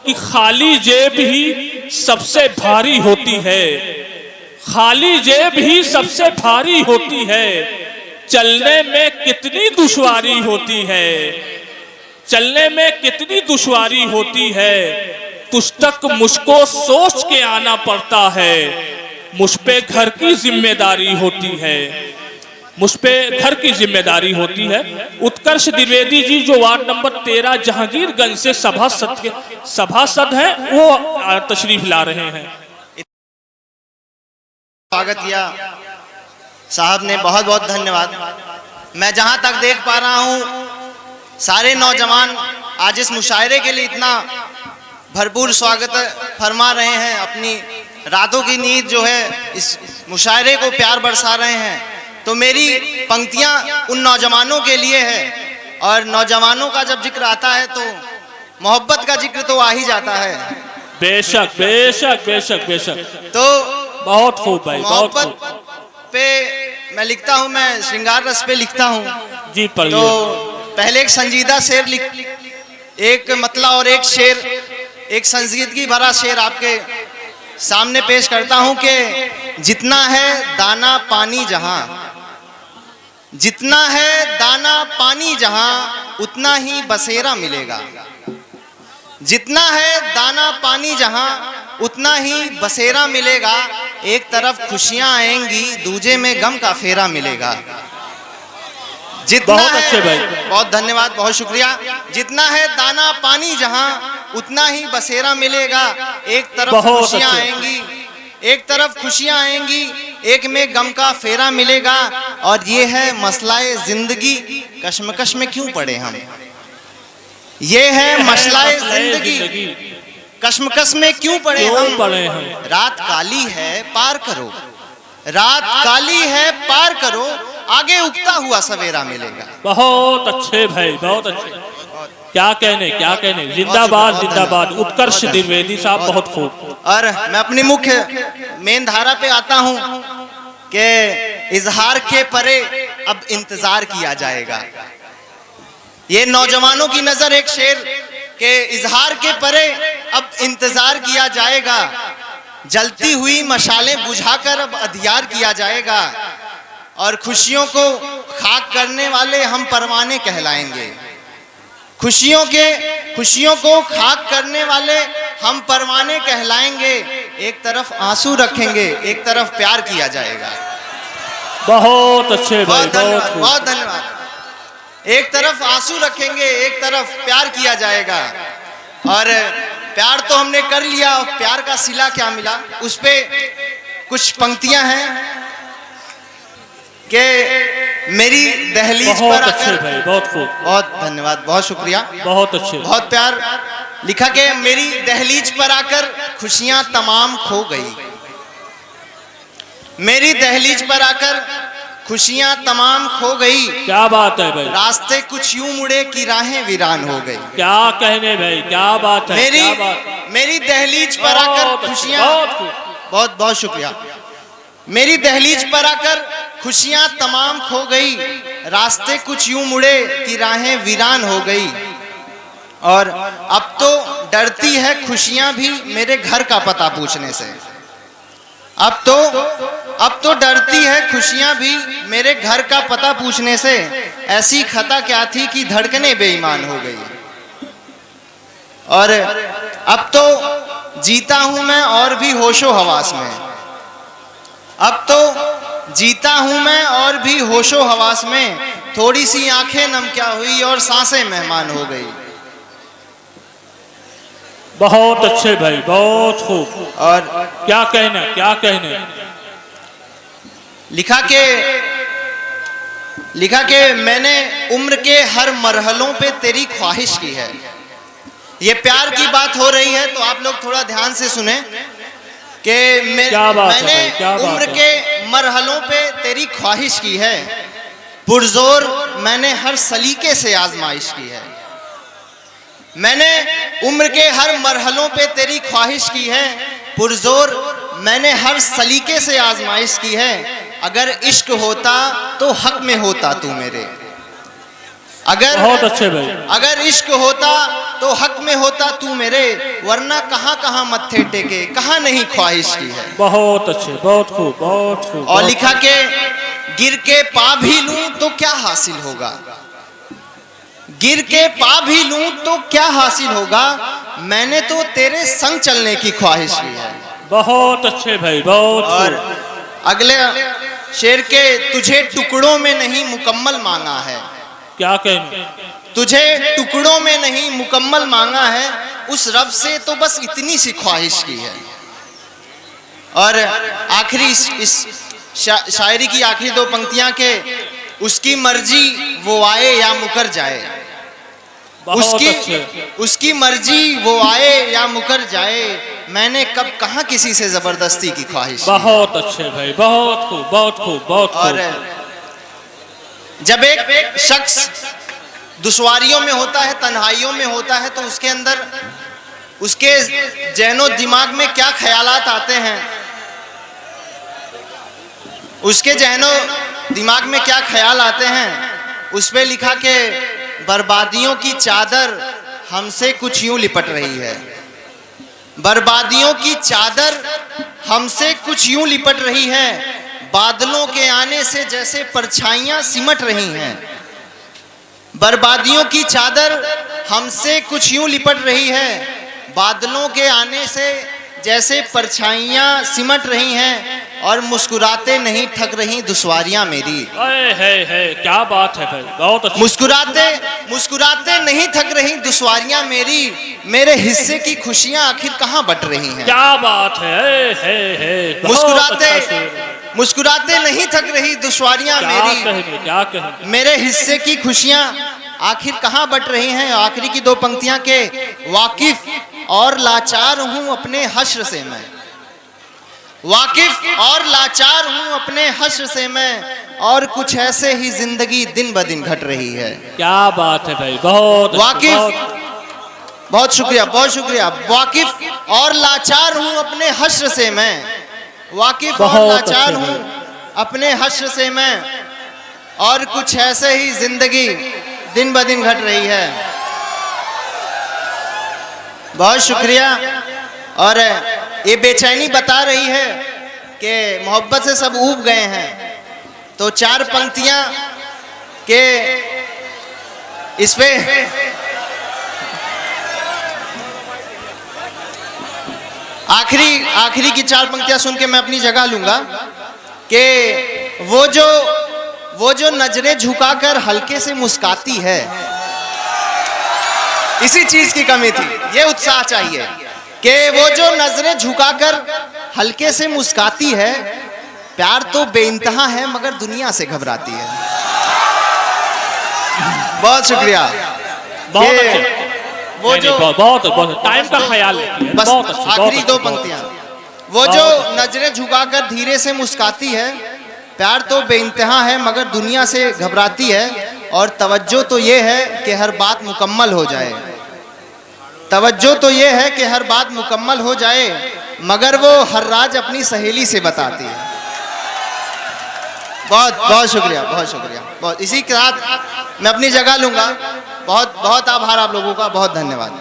कि खाली जेब ही सबसे भारी होती है, खाली जेब ही सबसे भारी होती है, चलने में कितनी दुश्वारी होती है, चलने में कितनी दुश्वारी होती है, तुझ तक मुझको सोच के आना पड़ता है, मुझ पे घर की जिम्मेदारी होती है, मुझ पे घर की जिम्मेदारी होती है। उत्कर्ष द्विवेदी जी जो वार्ड नंबर 13 जहांगीरगंज से सभासद हैं, वो तशरीफ ला रहे हैं। स्वागत किया साहब ने, बहुत बहुत धन्यवाद। मैं जहां तक देख पा रहा हूं सारे नौजवान आज इस मुशायरे के लिए इतना भरपूर स्वागत फरमा रहे हैं, अपनी रातों की नींद जो है इस मुशायरे को प्यार बरसा रहे हैं। तो मेरी पंक्तियां उन नौजवानों के लिए है, और नौजवानों का जब जिक्र आता है तो मोहब्बत का जिक्र तो आ ही जाता है। बेशक बेशक बेशक बेशक। तो बहुत खूब भाई, बहुत खूब। मोहब्बत पे मैं लिखता हूं, मैं श्रृंगार रस पे लिखता हूं जी। पर तो पहले एक संजीदा शेर एक मतला और एक शेर, एक संजीदगी भरा शेर आपके सामने पेश करता हूं कि जितना है दाना पानी जहां, जितना है दाना पानी जहां, उतना ही बसेरा मिलेगा। जितना है दाना पानी जहां, उतना ही बसेरा मिलेगा। एक तरफ खुशियां आएंगी, दूजे में गम का फेरा मिलेगा। जितना बहुत अच्छे भाई, बहुत धन्यवाद, बहुत शुक्रिया। जितना है दाना पानी जहां, उतना ही बसेरा मिलेगा। एक तरफ खुशियां आएंगी, एक तरफ खुशियां आएंगी, एक में गम का फेरा मिलेगा। और ये है मसलाए जिंदगी, कश्मकश में क्यों पड़े हम। ये है मसलाए जिंदगी, कश्मकश में क्यों पड़े हम। रात काली है पार करो, रात काली है पार करो, आगे उगता हुआ सवेरा मिलेगा। बहुत अच्छे भाई, बहुत अच्छे। क्या कहने, क्या कहने। जिंदाबाद जिंदाबाद उत्कर्ष द्विवेदी साहब, बहुत खूब। और मैं अपनी मुख्य मेन धारा पे आता हूं कि इजहार के परे अब इंतजार किया जाएगा। ये नौजवानों की नजर एक शेर के इजहार के परे अब इंतजार किया जाएगा। जलती हुई मशालें बुझाकर अब अधियार किया जाएगा, और खुशियों को खाक करने वाले हम परवाने कहलाएंगे। खुशियों को खाक करने वाले हम परवाने कहलाएंगे। एक तरफ आंसू रखेंगे, एक तरफ प्यार किया जाएगा। बहुत अच्छे भाई, बहुत धन्यवाद। एक तरफ आंसू रखेंगे, एक तरफ प्यार किया जाएगा। और प्यार तो हमने कर लिया, प्यार का सिला क्या मिला, उस पे कुछ पंक्तियां हैं कि मेरी दहलीज पर आकर। भाई, बहुत खूब, बहुत धन्यवाद, बहुत शुक्रिया, बहुत अच्छे, बहुत प्यार लिखा कि मेरी दहलीज पर आकर खुशियां तमाम खो गई। मेरी दहलीज पर आकर खुशियां तमाम खो गई। क्या बात है भाई। रास्ते कुछ यूं मुड़े कि राहें वीरान हो गई। क्या कहने भाई, क्या बात है। मेरी दहलीज पर आकर खुशियां, बहुत बहुत शुक्रिया। मेरी दहलीज पर आकर खुशियां तमाम खो गई। रास्ते कुछ यूं मुड़े कि राहें वीरान हो गई। और अब तो डरती है खुशियां भी मेरे घर का पता पूछने से। अब तो डरती है खुशियां भी मेरे घर का पता पूछने से। ऐसी खता क्या थी कि धड़कने बेईमान हो गई। और अब तो जीता हूं मैं और भी होशो हवास में। अब तो जीता हूं मैं और भी होशो हवास में। थोड़ी सी आंखें नम क्या हुई और सांसें मेहमान हो गई। बहुत अच्छे भाई, बहुत खूब। और क्या कहने, क्या कहने। लिखा के मैंने उम्र के हर मरहलों पे तेरी ख्वाहिश की है। ये प्यार की बात हो रही है, तो आप लोग थोड़ा ध्यान से सुने कि मैंने उम्र के मरहलों पे तेरी ख्वाहिश की है। पुरजोर मैंने हर सलीके से आजमाइश की है। मैंने उम्र के हर मरहलों पे तेरी ख्वाहिश की है। पुरजोर मैंने हर सलीके से आजमाइश की है। अगर इश्क होता तो हक में होता तू मेरे। बहुत अच्छे भाई। अगर इश्क होता तो हक में होता तू मेरे, वरना कहाँ कहाँ मत्थे टेके, कहाँ नहीं ख्वाहिश की है। बहुत अच्छे, बहुत खूब, बहुत खूब। और लिखा के गिर के पा भी लूं तो क्या हासिल होगा, गिर के पा भी लूं तो क्या हासिल होगा, मैंने तो तेरे संग चलने की ख्वाहिश की है। बहुत अच्छे भाई, बहुत और खूब। अगले शेर के तुझे टुकड़ों में नहीं मुकम्मल मांगा है, क्या कहेंगे? तुझे टुकड़ों में नहीं मुकम्मल मांगा है, उस रब से तो बस इतनी सी ख्वाहिश की है। और आखिरी इस शायरी की आखिरी दो पंक्तियां के उसकी मर्जी वो आए या मुकर जाए, उसकी मर्जी वो आए या मुकर जाए, मैंने कब कहाँ किसी से जबरदस्ती की ख्वाहिश। बहुत अच्छे भाई, बहुत खूब, बहुत खूब, बहुत खूब। और जब एक शख्स दुश्वारियों में होता है, तन्हाइयों में होता है, तो उसके अंदर उसके जहनो दिमाग में क्या ख्यालात आते हैं, उसके जहनो दिमाग में क्या ख्याल आते हैं, उस पे लिखा के बर्बादियों की चादर हमसे कुछ यूं लिपट रही है, बर्बादियों की चादर हमसे कुछ यूं लिपट रही है, बादलों के आने से जैसे परछाइयां सिमट रही हैं, बर्बादियों की चादर हमसे कुछ यूं लिपट रही है, बादलों के आने से जैसे परछाइयां सिमट रही हैं, और मुस्कुराते नहीं थक रही दुश्वारियां मेरी। है क्या बात है भाई, बहुत अच्छा। मुस्कुराते नहीं थक रही दुश्वारियां मेरी, मेरे हिस्से की खुशियां आखिर कहाँ बट रही हैं। क्या बात है, मुस्कुराते नहीं थक रही दुश्वारियां मेरी, क्या कहेंगे? मेरे हिस्से की खुशियां आखिर कहाँ बट रही हैं। आखिरी की दो पंक्तियां के वाकिफ और लाचार हूं अपने हश्र से मैं, वाकिफ और लाचार हूं अपने हश्र से मैं, और कुछ ऐसे ही जिंदगी दिन ब दिन घट रही है। क्या बात है भाई, बहुत वाकिफ, बहुत शुक्रिया, बहुत शुक्रिया। वाकिफ और लाचार हूं अपने हश्र से मैं, वाकिफ और लाचार हूं अपने हश्र से मैं, और कुछ ऐसे ही जिंदगी दिन ब दिन घट रही है। बहुत शुक्रिया। और ये बेचैनी बता रही है कि मोहब्बत से सब ऊब गए हैं, तो चार पंक्तियां के इस पे आखिरी की चार पंक्तियां सुन के मैं अपनी जगह लूंगा कि वो जो नजरें झुकाकर हल्के से मुस्काती है, इसी चीज की कमी थी, ये उत्साह चाहिए कि वो जो नजरें झुकाकर हल्के से मुस्काती है, प्यार तो बेइंतहा है मगर दुनिया से घबराती है। बहुत शुक्रिया। वो जो बहुत टाइम का ख्याल रखिए। बस आखिरी दो पंक्तियां, वो जो नजरें झुकाकर धीरे से मुस्काती है, प्यार तो बेइंतहा है मगर दुनिया से घबराती है, और तवज्जो तो ये है कि हर बात मुकम्मल हो जाए, तवज्जो तो ये है कि हर बात मुकम्मल हो जाए, मगर वो हर राज अपनी सहेली से बताती है। बहुत बहुत शुक्रिया, बहुत शुक्रिया। बहुत इसी के साथ मैं अपनी जगह लूंगा। बहुत बहुत आभार आप लोगों का, बहुत धन्यवाद।